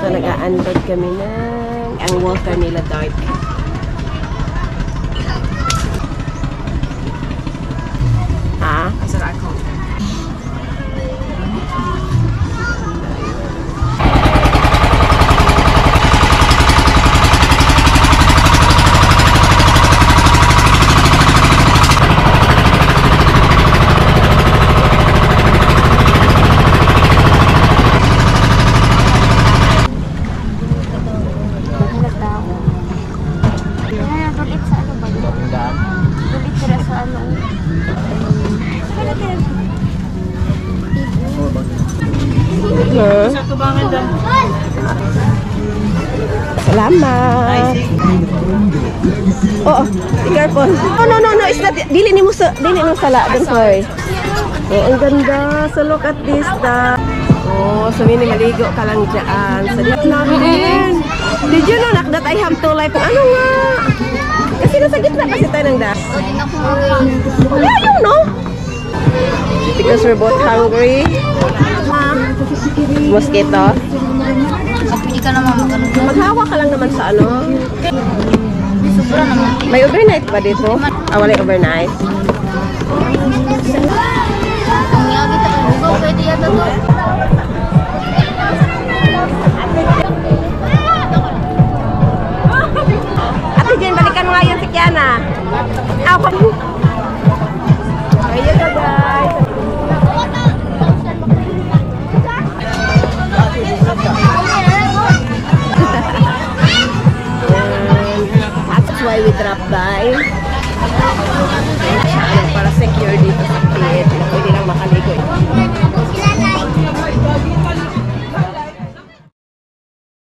So, nag-a-unload kami ang water nila dark. Ah? Masarap ako. Salamat. Oh, be careful. No, it's not. Dili ni mo sala dun, hoy. Oh, ang ganda. So look at this. Oh, so mini maligo ka lang dyan. Sa diyan namin. Did you know that I have to like, ano nga? Kasi nasa gitna kasi tayo ng das. Yeah, you know. Because we're both hungry. Mosquito. Hindi ka naman magano. Maghawa ka lang naman sa ano. Sobra naman. May overnight ba dito? Ah, wala overnight. Ang yagi ta ko pwede yata to. Ate Jen, balikan mo nga yun si Kiana. Ayun na guys. That's why we drop by. Para secure dito sa pit. Pwede lang makalimutan.